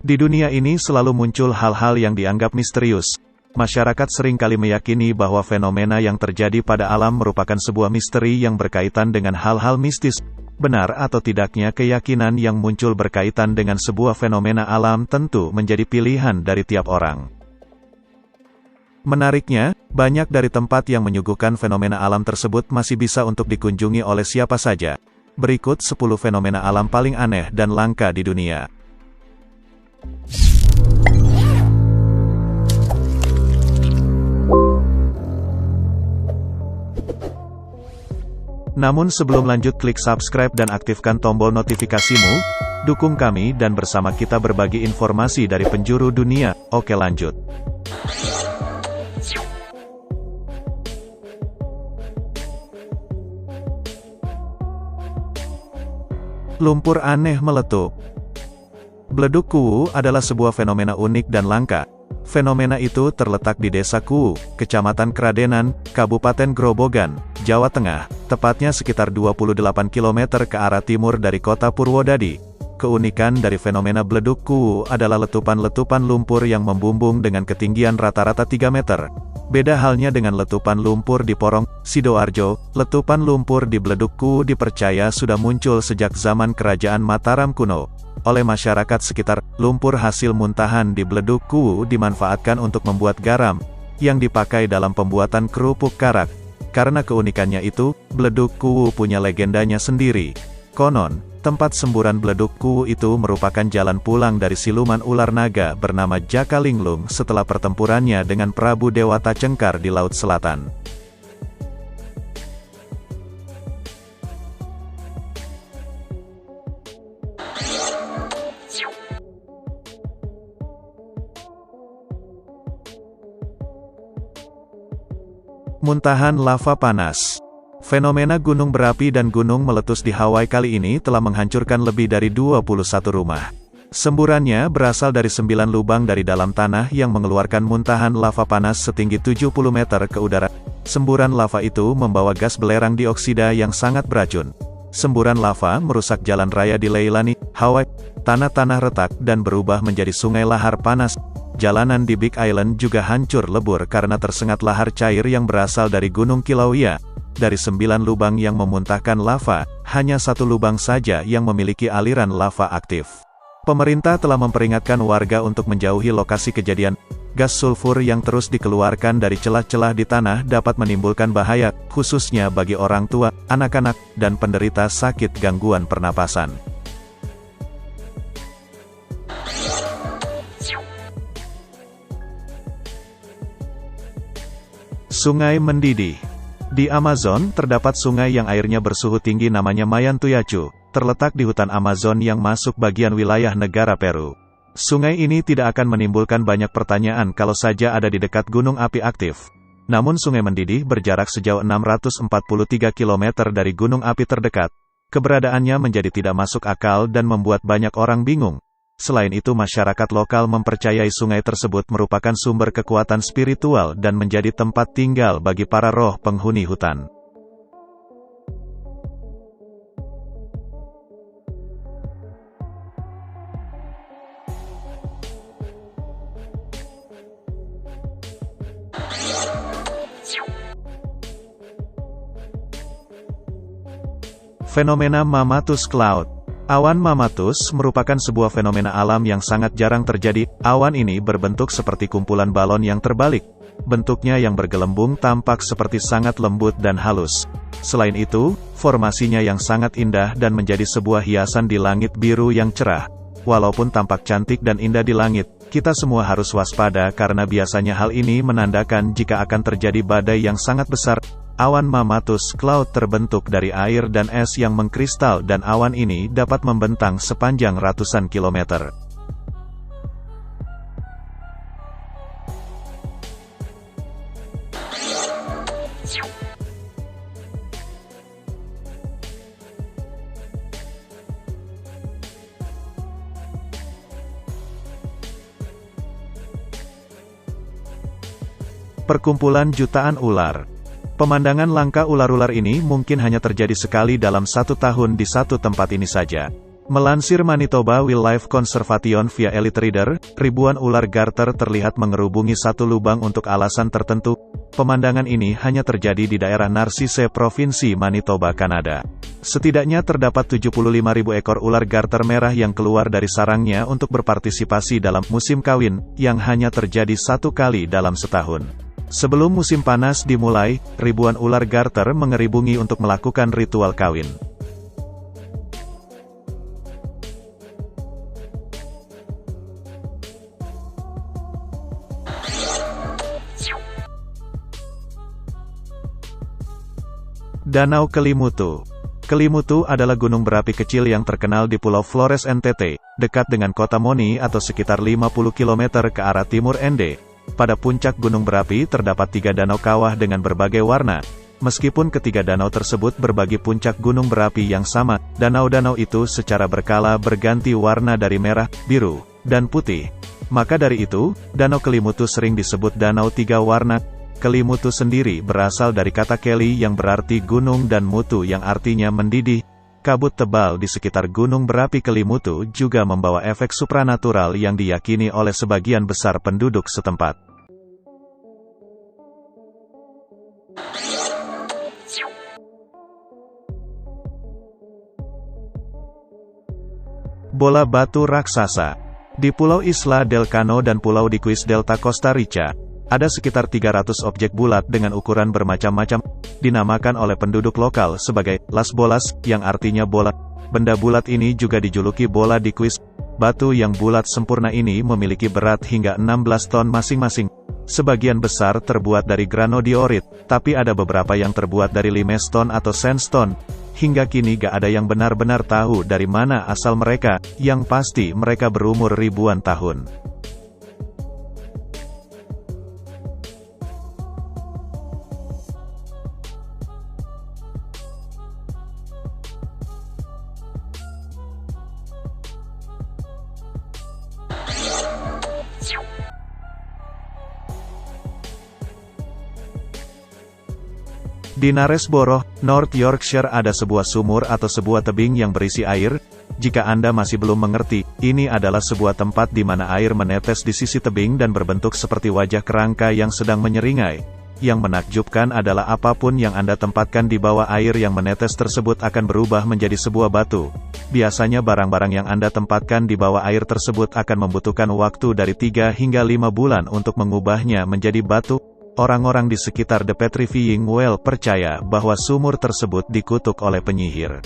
Di dunia ini selalu muncul hal-hal yang dianggap misterius. Masyarakat seringkali meyakini bahwa fenomena yang terjadi pada alam merupakan sebuah misteri yang berkaitan dengan hal-hal mistis. Benar atau tidaknya keyakinan yang muncul berkaitan dengan sebuah fenomena alam tentu menjadi pilihan dari tiap orang. Menariknya, banyak dari tempat yang menyuguhkan fenomena alam tersebut masih bisa untuk dikunjungi oleh siapa saja. Berikut 10 fenomena alam paling aneh dan langka di dunia. Namun sebelum lanjut, klik subscribe dan aktifkan tombol notifikasimu. Dukung kami dan bersama kita berbagi informasi dari penjuru dunia. Oke, lanjut. Lumpur aneh meletup. Beleduk Kuwu adalah sebuah fenomena unik dan langka. Fenomena itu terletak di Desa Kuwu, Kecamatan Kradenan, Kabupaten Grobogan, Jawa Tengah, tepatnya sekitar 28 km ke arah timur dari kota Purwodadi. Keunikan dari fenomena beleduk Kuwu adalah letupan-letupan lumpur yang membumbung dengan ketinggian rata-rata 3 meter. Beda halnya dengan letupan lumpur di Porong, Sidoarjo, letupan lumpur di beleduk Kuwu dipercaya sudah muncul sejak zaman Kerajaan Mataram kuno. Oleh masyarakat sekitar, lumpur hasil muntahan di beleduk Kuwu dimanfaatkan untuk membuat garam, yang dipakai dalam pembuatan kerupuk karak. Karena keunikannya itu, beleduk Kuwu punya legendanya sendiri. Konon, tempat semburan beleduk Kuwu itu merupakan jalan pulang dari siluman ular naga bernama Jakalinglung setelah pertempurannya dengan Prabu Dewata Cengkar di Laut Selatan. Muntahan lava panas. Fenomena gunung berapi dan gunung meletus di Hawaii kali ini telah menghancurkan lebih dari 21 rumah. Semburannya berasal dari 9 lubang dari dalam tanah yang mengeluarkan muntahan lava panas setinggi 70 meter ke udara. Semburan lava itu membawa gas belerang dioksida yang sangat beracun. Semburan lava merusak jalan raya di Leilani, Hawaii. Tanah-tanah retak dan berubah menjadi sungai lahar panas. Jalanan di Big Island juga hancur lebur karena tersengat lahar cair yang berasal dari Gunung Kilauea. Dari 9 lubang yang memuntahkan lava, hanya 1 lubang saja yang memiliki aliran lava aktif. Pemerintah telah memperingatkan warga untuk menjauhi lokasi kejadian. Gas sulfur yang terus dikeluarkan dari celah-celah di tanah dapat menimbulkan bahaya, khususnya bagi orang tua, anak-anak, dan penderita sakit gangguan pernapasan. Sungai mendidih. Di Amazon, terdapat sungai yang airnya bersuhu tinggi namanya Mayantuyacu, terletak di hutan Amazon yang masuk bagian wilayah negara Peru. Sungai ini tidak akan menimbulkan banyak pertanyaan kalau saja ada di dekat gunung api aktif. Namun sungai mendidih berjarak sejauh 643 km dari gunung api terdekat. Keberadaannya menjadi tidak masuk akal dan membuat banyak orang bingung. Selain itu, masyarakat lokal mempercayai sungai tersebut merupakan sumber kekuatan spiritual dan menjadi tempat tinggal bagi para roh penghuni hutan. Fenomena Mammatus Cloud. Awan Mammatus merupakan sebuah fenomena alam yang sangat jarang terjadi. Awan ini berbentuk seperti kumpulan balon yang terbalik. Bentuknya yang bergelembung tampak seperti sangat lembut dan halus. Selain itu, formasinya yang sangat indah dan menjadi sebuah hiasan di langit biru yang cerah. Walaupun tampak cantik dan indah di langit, kita semua harus waspada karena biasanya hal ini menandakan jika akan terjadi badai yang sangat besar. Awan Mammatus Cloud terbentuk dari air dan es yang mengkristal dan awan ini dapat membentang sepanjang ratusan kilometer. Perkumpulan jutaan ular. Pemandangan langka ular-ular ini mungkin hanya terjadi sekali dalam 1 tahun di satu tempat ini saja. Melansir Manitoba Wildlife Conservation via Elite Reader, ribuan ular garter terlihat mengerubungi satu lubang untuk alasan tertentu. Pemandangan ini hanya terjadi di daerah Narcisse, Provinsi Manitoba, Kanada. Setidaknya terdapat 75.000 ekor ular garter merah yang keluar dari sarangnya untuk berpartisipasi dalam musim kawin, yang hanya terjadi satu kali dalam setahun. Sebelum musim panas dimulai, ribuan ular garter mengerubungi untuk melakukan ritual kawin. Danau Kelimutu. Kelimutu adalah gunung berapi kecil yang terkenal di Pulau Flores NTT, dekat dengan kota Moni atau sekitar 50 km ke arah timur ND. Pada puncak gunung berapi terdapat 3 danau kawah dengan berbagai warna. Meskipun ketiga danau tersebut berbagi puncak gunung berapi yang sama, danau-danau itu secara berkala berganti warna dari merah, biru, dan putih. Maka dari itu, Danau Kelimutu sering disebut Danau Tiga Warna. Kelimutu sendiri berasal dari kata keli yang berarti gunung dan mutu yang artinya mendidih. Kabut tebal di sekitar gunung berapi Kelimutu juga membawa efek supranatural yang diyakini oleh sebagian besar penduduk setempat. Bola batu raksasa. Di Pulau Isla del Cano dan Pulau Diquis Delta Costa Rica, ada sekitar 300 objek bulat dengan ukuran bermacam-macam, dinamakan oleh penduduk lokal sebagai Las Bolas, yang artinya bola. Benda bulat ini juga dijuluki bola Diquis. Batu yang bulat sempurna ini memiliki berat hingga 16 ton masing-masing. Sebagian besar terbuat dari granodiorit, tapi ada beberapa yang terbuat dari limestone atau sandstone. Hingga kini gak ada yang benar-benar tahu dari mana asal mereka, yang pasti mereka berumur ribuan tahun. Di Knaresborough, North Yorkshire ada sebuah sumur atau sebuah tebing yang berisi air. Jika Anda masih belum mengerti, ini adalah sebuah tempat di mana air menetes di sisi tebing dan berbentuk seperti wajah kerangka yang sedang menyeringai. Yang menakjubkan adalah apapun yang Anda tempatkan di bawah air yang menetes tersebut akan berubah menjadi sebuah batu. Biasanya barang-barang yang Anda tempatkan di bawah air tersebut akan membutuhkan waktu dari 3 hingga 5 bulan untuk mengubahnya menjadi batu. Orang-orang di sekitar The Petrifying Well percaya bahwa sumur tersebut dikutuk oleh penyihir.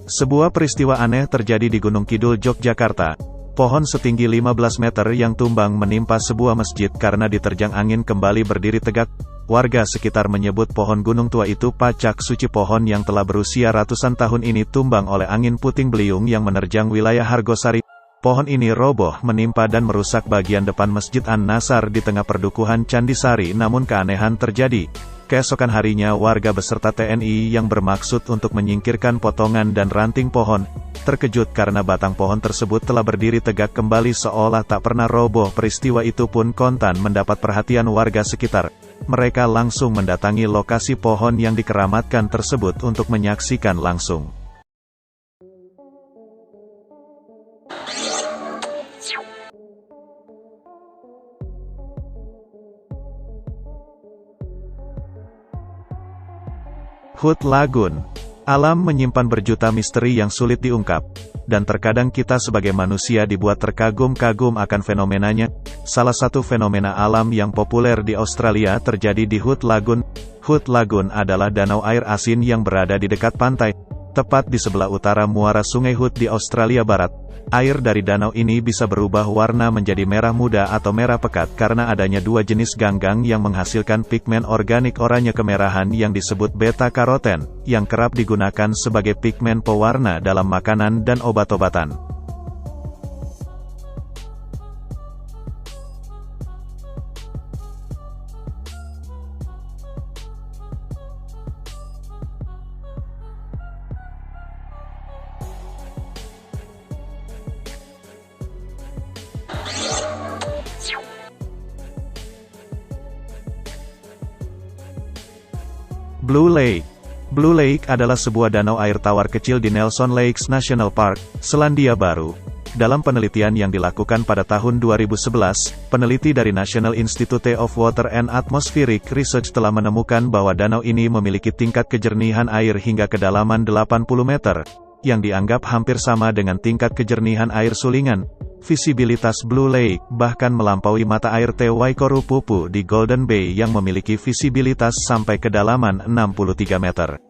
Sebuah peristiwa aneh terjadi di Gunung Kidul, Yogyakarta. Pohon setinggi 15 meter yang tumbang menimpa sebuah masjid karena diterjang angin kembali berdiri tegak. Warga sekitar menyebut pohon gunung tua itu pacak suci. Pohon yang telah berusia ratusan tahun ini tumbang oleh angin puting beliung yang menerjang wilayah Hargosari. Pohon ini roboh menimpa dan merusak bagian depan Masjid An-Nasar di tengah perdukuhan Candisari. Namun keanehan terjadi. Keesokan harinya warga beserta TNI yang bermaksud untuk menyingkirkan potongan dan ranting pohon, terkejut karena batang pohon tersebut telah berdiri tegak kembali seolah tak pernah roboh. Peristiwa itu pun kontan mendapat perhatian warga sekitar. Mereka langsung mendatangi lokasi pohon yang dikeramatkan tersebut untuk menyaksikan langsung. Hood Lagoon. Alam menyimpan berjuta misteri yang sulit diungkap, dan terkadang kita sebagai manusia dibuat terkagum-kagum akan fenomenanya. Salah satu fenomena alam yang populer di Australia terjadi di Hood Lagoon. Hood Lagoon adalah danau air asin yang berada di dekat pantai, tepat di sebelah utara muara Sungai Hood di Australia Barat. Air dari danau ini bisa berubah warna menjadi merah muda atau merah pekat karena adanya dua jenis ganggang yang menghasilkan pigmen organik oranye kemerahan yang disebut beta-karoten, yang kerap digunakan sebagai pigmen pewarna dalam makanan dan obat-obatan. Blue Lake. Blue Lake adalah sebuah danau air tawar kecil di Nelson Lakes National Park, Selandia Baru. Dalam penelitian yang dilakukan pada tahun 2011, peneliti dari National Institute of Water and Atmospheric Research telah menemukan bahwa danau ini memiliki tingkat kejernihan air hingga kedalaman 80 meter, yang dianggap hampir sama dengan tingkat kejernihan air sulingan. Visibilitas Blue Lake bahkan melampaui mata air Te Waikorupupu di Golden Bay yang memiliki visibilitas sampai kedalaman 63 meter.